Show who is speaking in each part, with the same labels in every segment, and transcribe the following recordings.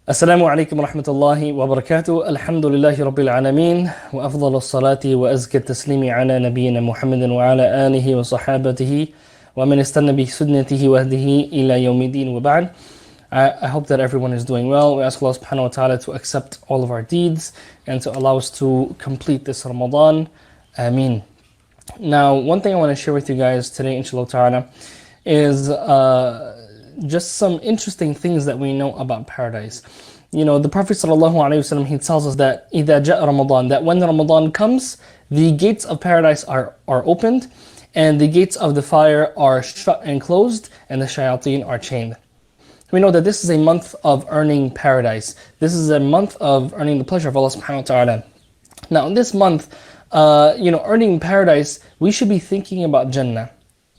Speaker 1: السلام عليكم ورحمة الله وبركاته. الحمد لله رب العالمين وأفضل الصلاة وأزكى التسليم على نبينا محمد وعلى آله وصحابته ومن استنى بسنته وهده إلى يوم الدين وبعد. I hope that everyone is doing well. We ask Allah subhanahu wa ta'ala to accept all of our deeds and to allow us to complete this Ramadan. Ameen. Now, one thing I want to share with you guys today, inshallah ta'ala, is just some interesting things that we know about paradise. You know, the Prophet ﷺ, he tells us that إِذَا جَاءَ Ramadan, that when Ramadan comes, the gates of paradise are opened, and the gates of the fire are shut and closed, and the shayateen are chained. We know that this is a month of earning paradise. This is a month of earning the pleasure of Allah subhanahu wa ta'ala. Now, in this month, earning paradise, we should be thinking about Jannah.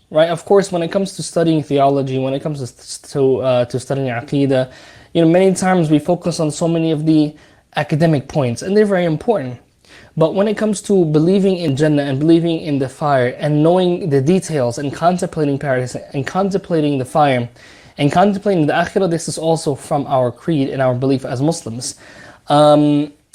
Speaker 1: Right, of course, when it comes to studying theology, when it comes to studying Aqidah, many times we focus on so many of the academic points, and they're very important. But when it comes to believing in Jannah and believing in the fire and knowing the details and contemplating paradise and contemplating the fire and contemplating the Akhirah, this is also from our creed and our belief as Muslims.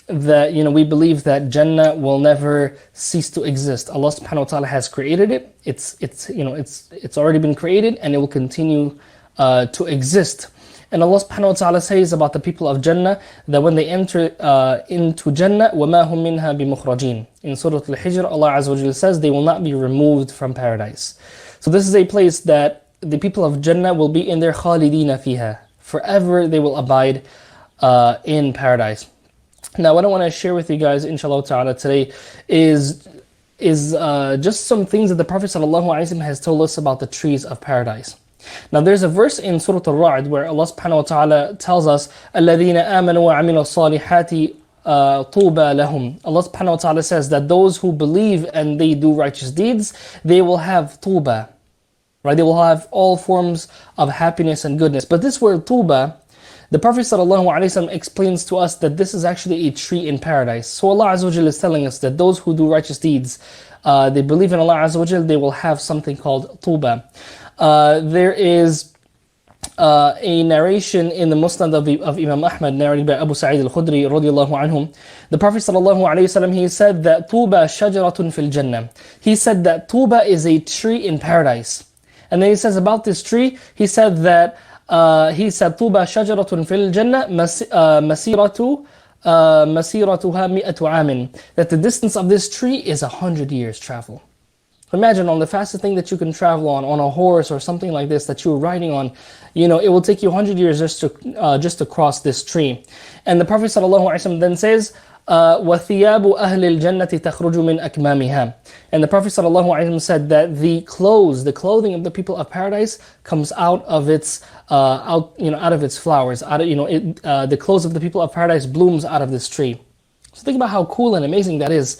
Speaker 1: That we believe that Jannah will never cease to exist. Allah subhanahu wa ta'ala has created it. It's already been created, and it will continue to exist. And Allah subhanahu wa ta'ala says about the people of Jannah that when they enter into Jannah, وَمَا هُم مِّنْهَا بِمُخْرَجِينَ. In Surah Al-Hijr, Allah Azza wa Jalla says they will not be removed from paradise. So this is a place that the people of Jannah will be in there خَالِدِينَ فِيهَا. Forever they will abide in paradise. Now, what I want to share with you guys, inshallah ta'ala, today is just some things that the Prophet ﷺ has told us about the trees of paradise. Now, there's a verse in Surah Al-Ra'd where Allah subhanahu wa ta'ala tells us, الَّذِينَ آمَنُوا وَعَمِلُوا الصَّالِحَاتِ طُوبَى لَهُمْ. Allah subhanahu wa ta'ala says that those who believe and they do righteous deeds, they will have tuba. Right? They will have all forms of happiness and goodness. But this word tuba, the Prophet ﷺ explains to us that this is actually a tree in paradise. So Allah Azza wa Jalla is telling us that those who do righteous deeds, they believe in Allah Azza wa Jalla, they will have something called tuba. There is a narration in the Musnad of Imam Ahmad, narrated by Abu Sa'id al-Khudri radiyallahu anhum. The Prophet ﷺ, he said that tuba shajaratun fil jannah. He said that tuba is a tree in paradise. And then he says about this tree, he said that طوبى شجرة في الجنة مسيرتها 100 عام. That the distance of this tree is 100 years travel. Imagine on the fastest thing that you can travel on a horse or something like this that you're riding on, it will take you 100 years just to cross this tree. And the Prophet ﷺ then says, وَثِيَابُ أَهْلِ الْجَنَّةِ تَخْرُجُ مِنْ أَكْمَامِهَا. And the Prophet ﷺ said that the clothing of the people of paradise comes out of its flowers. The clothes of the people of paradise blooms out of this tree. So think about how cool and amazing that is.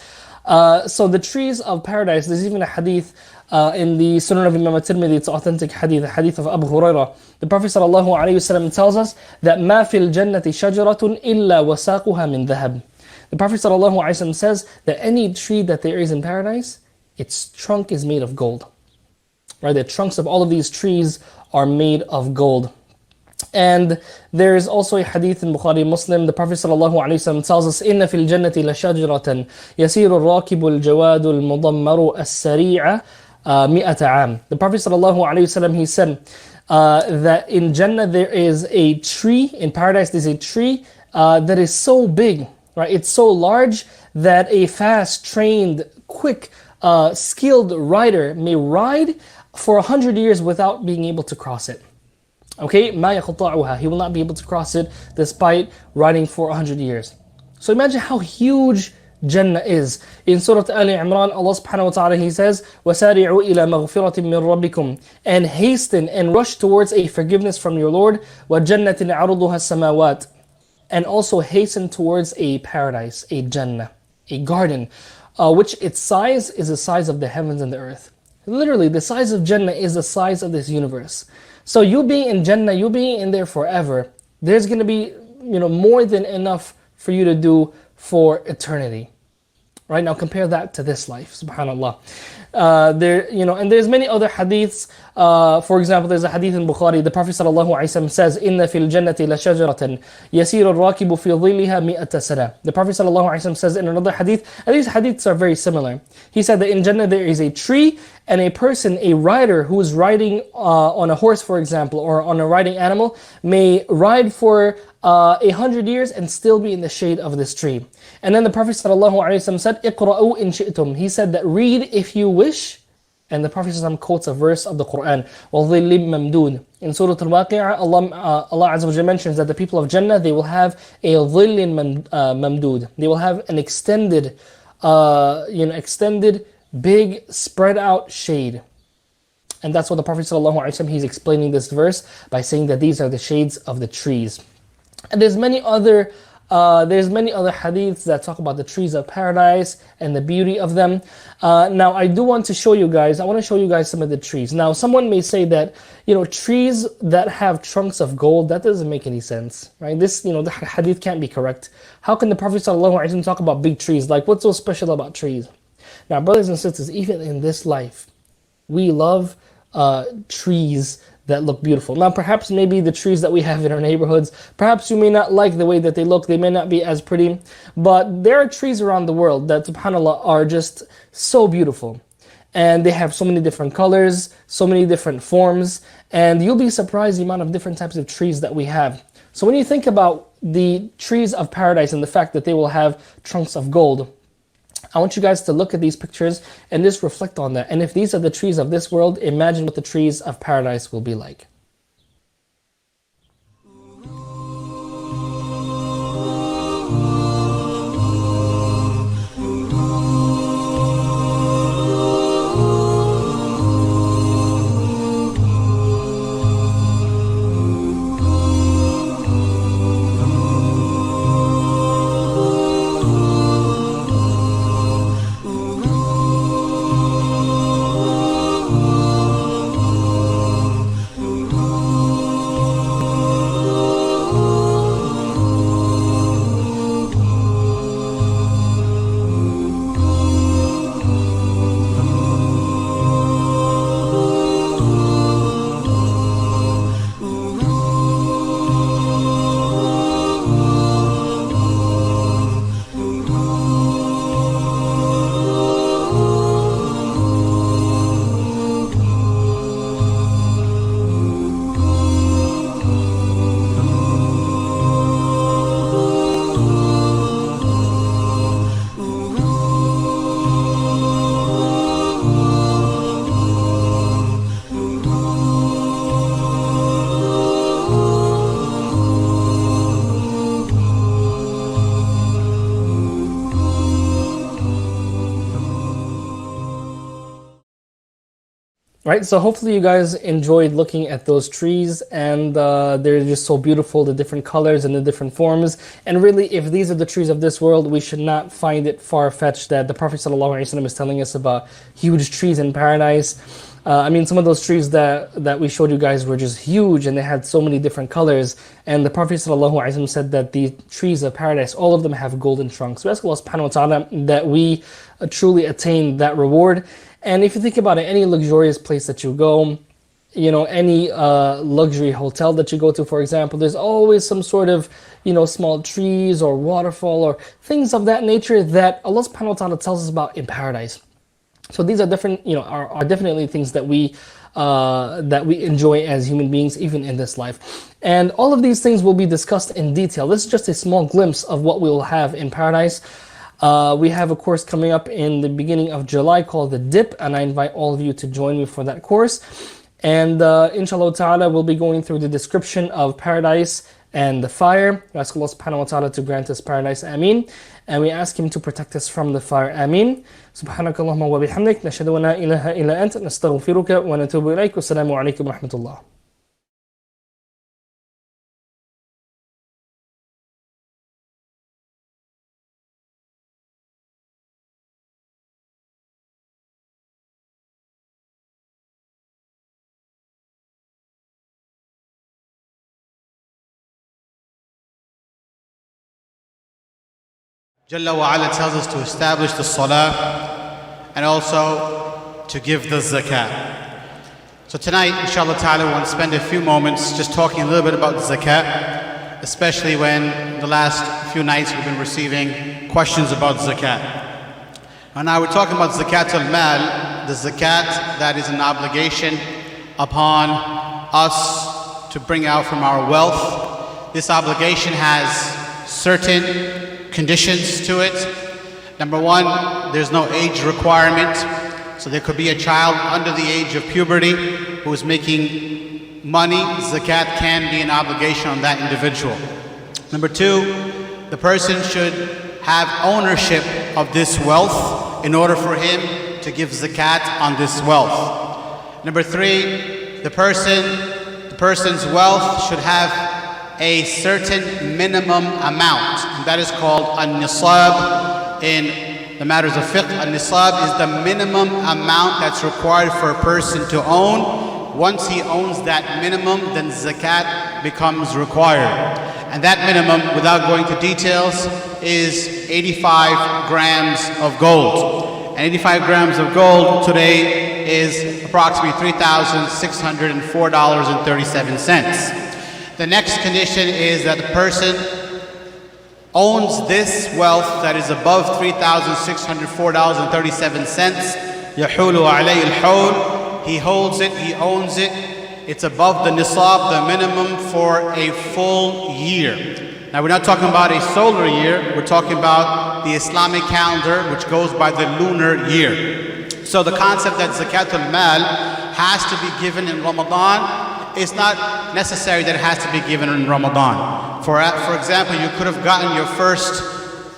Speaker 1: So the trees of paradise, there's even a hadith in the Sunan of Imam al-Tirmidhi, it's authentic hadith, the hadith of Abu Hurairah. The Prophet ﷺ tells us that مَا فِي الْجَنَّةِ شَجَرَةٌ إِلَّا وَسَاقُهَا مِنْ ذَهَبٍ. The Prophet ﷺ says that any tree that there is in paradise, its trunk is made of gold. Right? The trunks of all of these trees are made of gold. And there is also a hadith in Bukhari Muslim. The Prophet ﷺ tells us, إِنَّ فِي الْجَنَّةِ لَشَجْرَةً يَسِيرُ الرَّاكِبُ الْجَوَادُ الْمُضَمَّرُ السَّرِيعَ 100 عام. The Prophet ﷺ, he said that in Jannah there is a tree, in paradise there's a tree that is so big, right? It's so large that a fast, trained, quick, skilled rider may ride for 100 years without being able to cross it. Okay, مَا يَخْطَعُهَا. He will not be able to cross it despite riding for 100 years. So imagine how huge Jannah is. In Surah Al-Imran, Allah subhanahu wa ta'ala, he says, وَسَارِعُوا إِلَى مَغْفِرَةٍ مِّن رَبِّكُمْ. And hasten and rush towards a forgiveness from your Lord. وَجَنَّةٍ عَرُضُهَا السَّمَاوَاتِ. And also hasten towards a paradise, a Jannah, a garden, which its size is the size of the heavens and the earth. Literally, the size of Jannah is the size of this universe. So you being in Jannah, you being in there forever, there's going to be more than enough for you to do for eternity. Right, now compare that to this life, subhanAllah. And there's many other hadiths. For example, there's a hadith in Bukhari. The Prophet ﷺ says, "Inna fil jannati la shajaratan yasiru al-rakibu fi dhilliha mi'ata sana." The Prophet ﷺ says in another hadith, and these hadiths are very similar. He said that in Jannah there is a tree and a person, a rider who is riding on a horse, for example, or on a riding animal, may ride for 100 years and still be in the shade of this tree. And then the Prophet ﷺ said, "Iqra'u in shi'tum." He said that read if you wish. And the Prophet ﷺ quotes a verse of the Quran, وَظِلِّ مَمْدُودٍ. In Surah Al-Waqi'ah, Allah Azza wa Jalla mentions that the people of Jannah, they will have a ظِلٍ مَمْدُود. They will have an extended, big, spread out shade. And that's what the Prophet ﷺ, he's explaining this verse by saying that these are the shades of the trees. And there's many other hadiths that talk about the trees of paradise and the beauty of them. Now, I do want to show you guys, I want to show you guys some of the trees. Now, someone may say that, trees that have trunks of gold, that doesn't make any sense, right? This, the hadith can't be correct. How can the Prophet ﷺ talk about big trees? Like, what's so special about trees? Now, brothers and sisters, even in this life, we love trees that look beautiful. Now, perhaps maybe the trees that we have in our neighborhoods, perhaps you may not like the way that they look, they may not be as pretty, but there are trees around the world that, subhanAllah, are just so beautiful. And they have so many different colors, so many different forms, and you'll be surprised the amount of different types of trees that we have. So when you think about the trees of paradise and the fact that they will have trunks of gold, I want you guys to look at these pictures and just reflect on that. And if these are the trees of this world, imagine what the trees of paradise will be like. Right, so hopefully you guys enjoyed looking at those trees, and they're just so beautiful, the different colors and the different forms. And really, if these are the trees of this world, we should not find it far-fetched that the Prophet ﷺ is telling us about huge trees in paradise. Some of those trees that we showed you guys were just huge, and they had so many different colors. And the Prophet ﷺ said that the trees of paradise, all of them have golden trunks. We ask Allah subhanahu wa ta'ala that we truly attain that reward. And if you think about it, any luxurious place that you go, any luxury hotel that you go to, for example, there's always some sort of, small trees or waterfall or things of that nature that Allah subhanahu wa ta'ala tells us about in paradise. So these are different, are definitely things that we enjoy as human beings, even in this life. And all of these things will be discussed in detail. This is just a small glimpse of what we will have in paradise. We have a course coming up in the beginning of July called The Dip, and I invite all of you to join me for that course. And inshallah ta'ala, we'll be going through the description of paradise and the fire. We ask Allah subhanahu wa ta'ala to grant us paradise, ameen. And we ask Him to protect us from the fire, ameen. Subhanakallahumma wa bihamdik, nashhadu an la ilaha illa anta, nastaghfiruka wa natubu ilayk. Wassalamu alaikum wa rahmatullah.
Speaker 2: Jalla wa ala tells us to establish the salah and also to give the zakat. So tonight, inshallah ta'ala, we want to spend a few moments just talking a little bit about zakat, especially when the last few nights we've been receiving questions about zakat. And now we're talking about zakat al-mal, the zakat that is an obligation upon us to bring out from our wealth. This obligation has certain conditions to it. Number one, there's no age requirement. So there could be a child under the age of puberty who is making money. Zakat can be an obligation on that individual. Number two, the person should have ownership of this wealth in order for him to give zakat on this wealth. Number three, the person's wealth should have a certain minimum amount, and that is called an-nisab in the matters of fiqh. An-nisab is the minimum amount that's required for a person to own. Once he owns that minimum, then zakat becomes required. And that minimum, without going to details, is 85 grams of gold. And 85 grams of gold today is approximately $3,604.37. The next condition is that the person owns this wealth that is above $3,604.37. يَحُولُ عَلَيْهِ الْحَوْلِ. He holds it, he owns it. It's above the nisab, the minimum for a full year. Now we're not talking about a solar year, we're talking about the Islamic calendar, which goes by the lunar year. So the concept that zakat al-mal has to be given in Ramadan, it's not necessary that it has to be given in Ramadan. For example, you could have gotten your first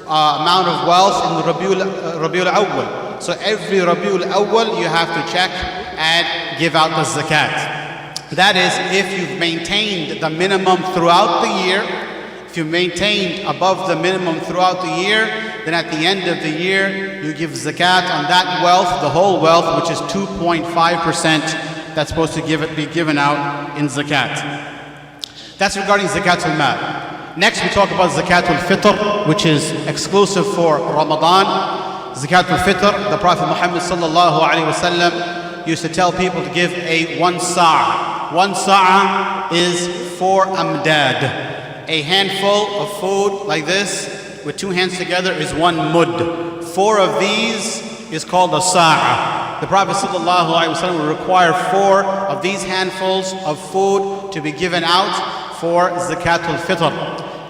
Speaker 2: amount of wealth in Rabiul Awwal. So every Rabiul Awwal you have to check and give out the zakat. That is, if you've maintained the minimum throughout the year, if you maintained above the minimum throughout the year, then at the end of the year you give zakat on that wealth, the whole wealth, which is 2.5%. That's supposed to be given out in zakat. That's regarding zakat al-mal. Next we talk about zakat al-fitr, which is exclusive for Ramadan. Zakat al-fitr, the Prophet Muhammad sallallahu alaihi wasallam used to tell people to give a 1 sa'a. 1 sa'a is 4 amdad. A handful of food like this with 2 hands together is 1 mud. 4 of these is called a sa'a. The Prophet ﷺ will require 4 of these handfuls of food to be given out for zakat al-fitr.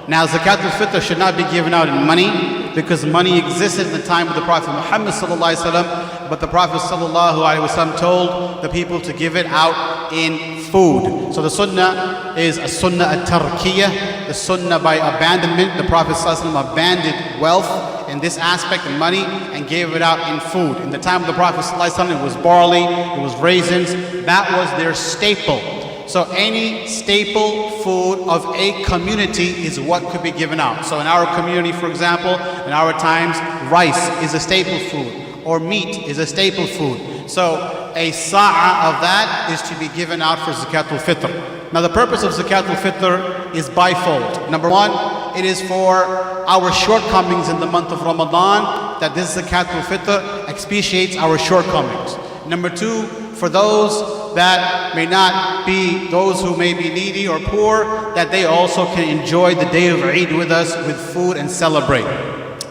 Speaker 2: Now zakat al-fitr should not be given out in money, because money existed in the time of the Prophet Muhammad ﷺ, but the Prophet ﷺ told the people to give it out in food. So the sunnah is a sunnah at-tarkiyah, the sunnah by abandonment. The Prophet ﷺ abandoned wealth in this aspect of money and gave it out in food. In the time of the Prophet ﷺ, it was barley, it was raisins. That was their staple. So any staple food of a community is what could be given out. So in our community, for example, in our times, rice is a staple food, or meat is a staple food. So a sa'a of that is to be given out for zakat al-fitr. Now the purpose of zakat al-fitr is bifold. Number one, it is for our shortcomings in the month of Ramadan, that this zakat al-fitr expiates our shortcomings. Number two, for those that may not be, those who may be needy or poor, that they also can enjoy the day of Eid with us with food and celebrate.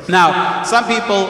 Speaker 2: Now, some people,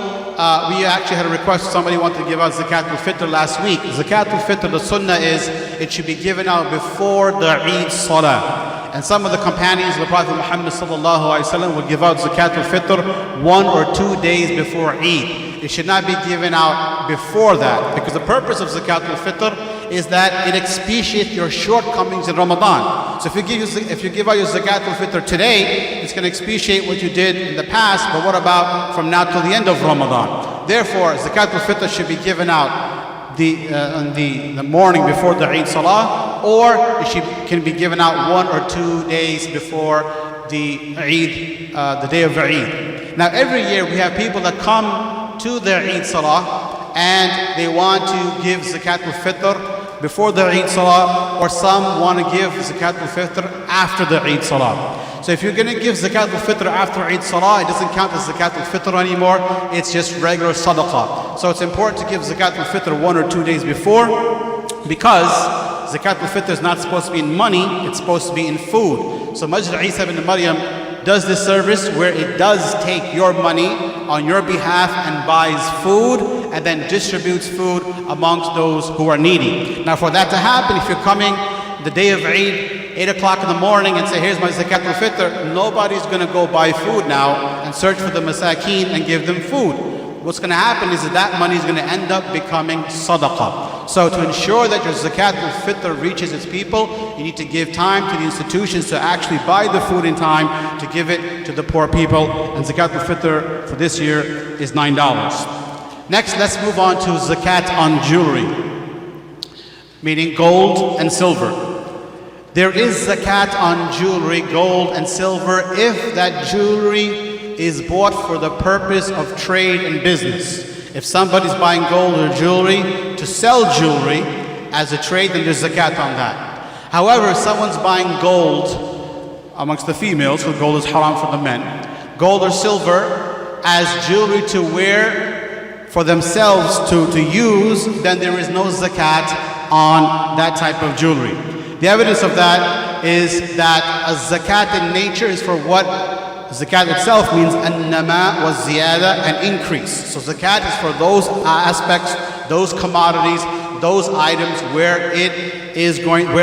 Speaker 2: we actually had a request, somebody wanted to give out zakat al-fitr last week. Zakat al-fitr, the sunnah is, it should be given out before the Eid Salah. And some of the companions of the Prophet Muhammad ﷺ would give out zakat al-fitr 1 or 2 days before Eid. It should not be given out before that, because the purpose of zakat al-fitr is that it expiates your shortcomings in Ramadan. So if you give out your zakat al-fitr today, it's going to expiate what you did in the past, but what about from now till the end of Ramadan? Therefore, zakat al-fitr should be given out on the morning before the Eid Salah, or it can be given out 1 or 2 days before the Eid, the day of Eid. Now every year we have people that come to their Eid Salah and they want to give zakat al-fitr before the Eid Salah, or some want to give Zakat al-Fitr after the Eid Salah. So if you're going to give Zakat al-Fitr after Eid Salah, it doesn't count as Zakat al-Fitr anymore, it's just regular Sadaqah. So it's important to give Zakat al-Fitr 1 or 2 days before, because Zakat al-Fitr is not supposed to be in money, it's supposed to be in food. So Masjid Isa ibn Maryam does this service where it does take your money on your behalf and buys food and then distributes food amongst those who are needy. Now for that to happen, if you're coming the day of Eid, 8 o'clock in the morning and say, here's my Zakat al-Fitr, nobody's going to go buy food now and search for the masakeen and give them food. What's going to happen is that money is going to end up becoming sadaqah. So to ensure that your Zakat al-Fitr reaches its people, you need to give time to the institutions to actually buy the food in time to give it to the poor people. And Zakat al-Fitr for this year is $9. Next, let's move on to Zakat on jewelry, meaning gold and silver. There is zakat on jewelry, gold and silver, if that jewelry is bought for the purpose of trade and business. If somebody's buying gold or jewelry to sell jewelry as a trade, then there's zakat on that. However, if someone's buying gold, amongst the females, because gold is haram for the men, gold or silver as jewelry to wear for themselves to use, then there is no zakat on that type of jewelry. The evidence of that is that a zakat in nature is for what zakat itself means, an-nama wa ziyada, an increase. So zakat is for those aspects, those commodities, those items where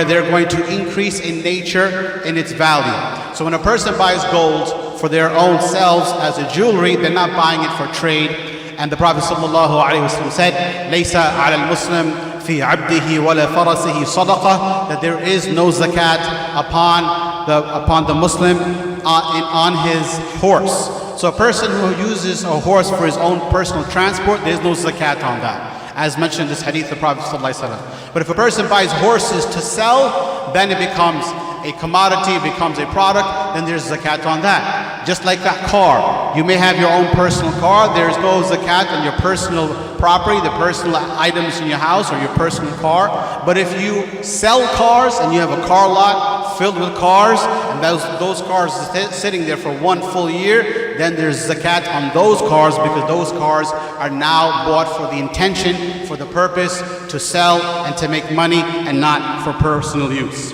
Speaker 2: they're going to increase in nature, in its value. So when a person buys gold for their own selves as a jewelry, they're not buying it for trade. And the Prophet ﷺ said, "Laysa ala al-Muslim fi abdihi wala farasihi sadaqah," that there is no zakat upon the Muslim on his horse. So a person who uses a horse for his own personal transport, there's no zakat on that, as mentioned in this hadith of the Prophet ﷺ. But if a person buys horses to sell, then it becomes a commodity, it becomes a product, then there's zakat on that. Just like that car, you may have your own personal car, there's no zakat on your personal property, the personal items in your house or your personal car. But if you sell cars and you have a car lot filled with cars, and those cars are sitting there for 1 full year, then there's zakat on those cars, because those cars are now bought for the intention, for the purpose to sell and to make money, and not for personal use.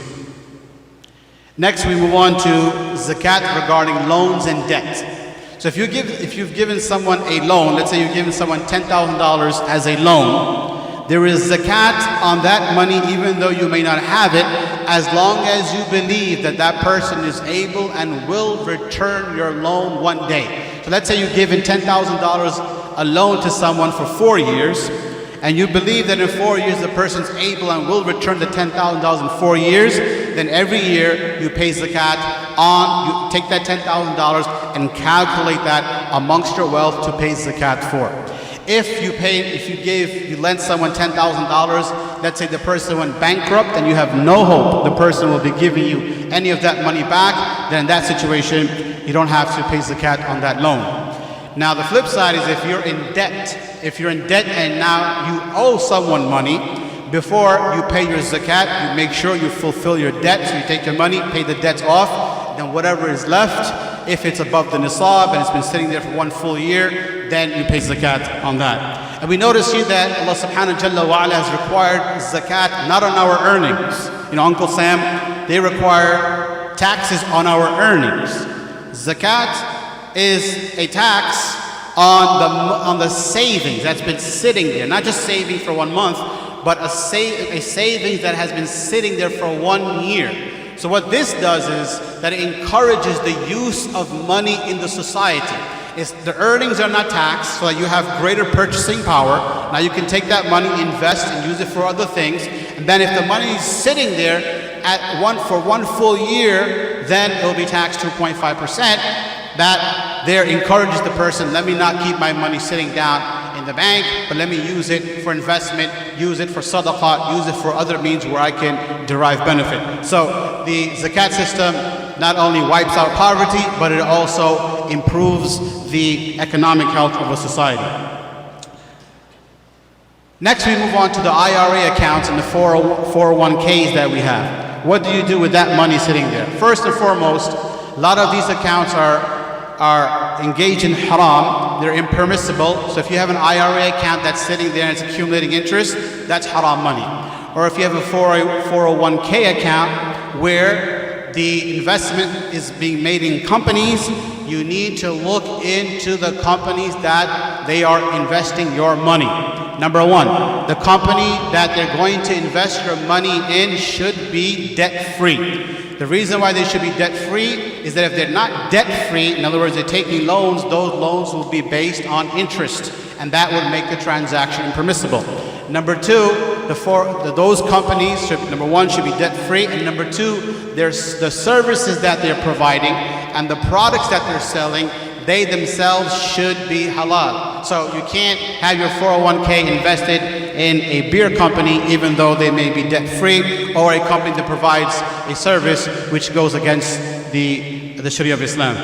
Speaker 2: Next, we move on to zakat regarding loans and debt. So if you've given someone a loan, let's say you've given someone $10,000 as a loan, there is zakat on that money even though you may not have it, as long as you believe that that person is able and will return your loan one day. So let's say you've given $10,000 a loan to someone for 4 years, and you believe that in 4 years the person's able and will return the $10,000 in 4 years, then every year you pay zakat you take that $10,000 and calculate that amongst your wealth to pay zakat for. If you lent someone $10,000, let's say the person went bankrupt and you have no hope the person will be giving you any of that money back, then in that situation you don't have to pay zakat on that loan. Now the flip side is if you're in debt and now you owe someone money, before you pay your zakat, you make sure you fulfill your debt. So you take your money, pay the debts off, then whatever is left, if it's above the nisab and it's been sitting there for 1 full year, then you pay zakat on that. And we notice here that Allah subhanahu wa ta'ala has required zakat not on our earnings. Uncle Sam, they require taxes on our earnings. Zakat is a tax on the savings that's been sitting there, not just saving for 1 month, but a savings that has been sitting there for 1 year. So what this does is that it encourages the use of money in the society. The earnings are not taxed, so that you have greater purchasing power. Now you can take that money, invest, and use it for other things. And then if the money is sitting there for 1 full year, then it will be taxed 2.5%. That there encourages the person, let me not keep my money sitting down in the bank, but let me use it for investment, use it for sadaqah, use it for other means where I can derive benefit. So the zakat system not only wipes out poverty, but it also improves the economic health of a society. Next, we move on to the IRA accounts and the 401ks that we have. What do you do with that money sitting there? First and foremost, a lot of these accounts are engaged in haram. They're impermissible. So if you have an IRA account that's sitting there and it's accumulating interest, that's haram money. Or if you have a 401k account where the investment is being made in companies, you need to look into the companies that they are investing your money. Number one, the company that they're going to invest your money in should be debt-free. The reason why they should be debt-free is that if they're not debt-free, in other words, they're taking loans, those loans will be based on interest, and that would make the transaction impermissible. Number two, those companies, number one, should be debt-free, and number two, the services that they're providing and the products that they're selling, they themselves should be halal. So you can't have your 401k invested in a beer company even though they may be debt-free, or a company that provides a service which goes against the Sharia of Islam.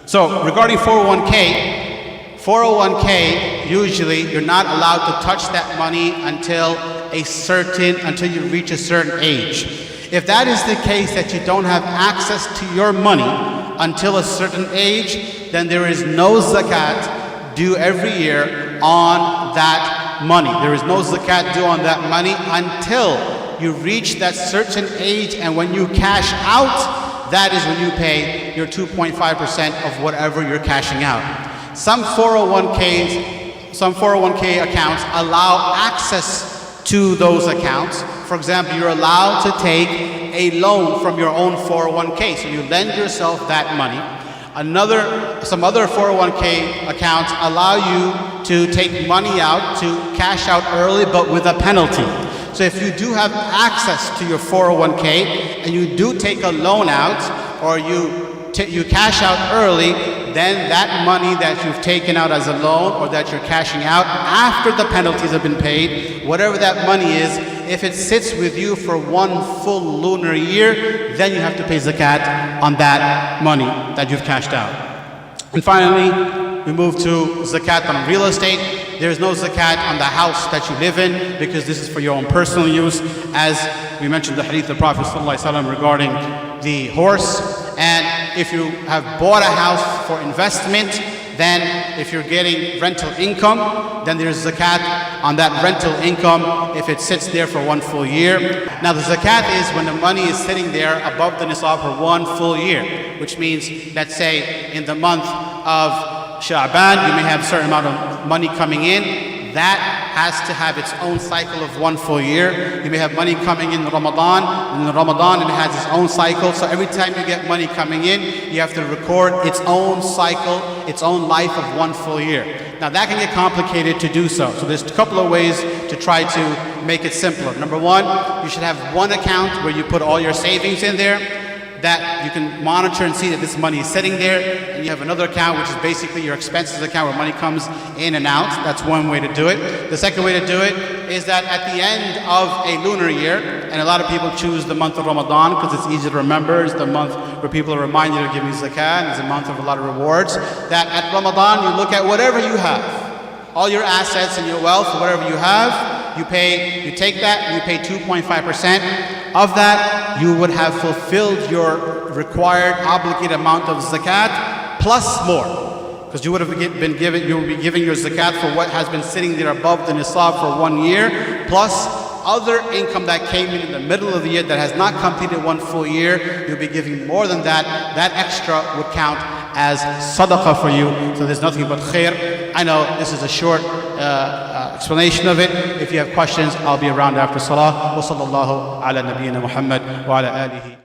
Speaker 2: So regarding 401k, usually you're not allowed to touch that money until you reach a certain age. If that is the case, that you don't have access to your money until a certain age, then there is no zakat due every year on that money. There is no zakat due on that money until you reach that certain age, and when you cash out, that is when you pay your 2.5% of whatever you're cashing out. Some 401k accounts allow access to those accounts. For example, you're allowed to take a loan from your own 401k, so you lend yourself that money. Some other 401k accounts allow you to take money out, to cash out early, but with a penalty. So if you do have access to your 401k and you do take a loan out, or you cash out early, then that money that you've taken out as a loan, or that you're cashing out after the penalties have been paid, whatever that money is, if it sits with you for one full lunar year, then you have to pay zakat on that money that you've cashed out. And finally, we move to zakat on real estate. There is no zakat on the house that you live in, because this is for your own personal use, as we mentioned the hadith of the Prophet ﷺ regarding the horse. And if you have bought a house for investment, then if you're getting rental income, then there's zakat on that rental income if it sits there for one full year. Now the zakat is when the money is sitting there above the nisab for one full year, which means, let's say in the month of Sha'ban, you may have a certain amount of money coming in. That has to have its own cycle of one full year. You may have money coming in Ramadan, and in Ramadan it has its own cycle. So every time you get money coming in, you have to record its own cycle, its own life of one full year. Now that can get complicated to do so. So there's a couple of ways to try to make it simpler. Number one, you should have one account where you put all your savings in there, that you can monitor and see that this money is sitting there. And you have another account which is basically your expenses account, where money comes in and out. That's one way to do it. The second way to do it is that at the end of a lunar year, and a lot of people choose the month of Ramadan because it's easy to remember, it's the month where people are reminded of giving zakat, it's a month of a lot of rewards, that at Ramadan you look at whatever you have, all your assets and your wealth, whatever you have, you take that and you pay 2.5%. Of that, you would have fulfilled your required obligated amount of zakat plus more, because you would be giving your zakat for what has been sitting there above the nisab for 1 year, plus other income that came in the middle of the year that has not completed one full year. You'll be giving more than that. That extra would count as sadaqah for you. So there's nothing but khair. I know this is a short explanation of it. If you have questions, I'll be around after salah. Wa sallallahu ala nabiyyina Muhammad wa ala alihi.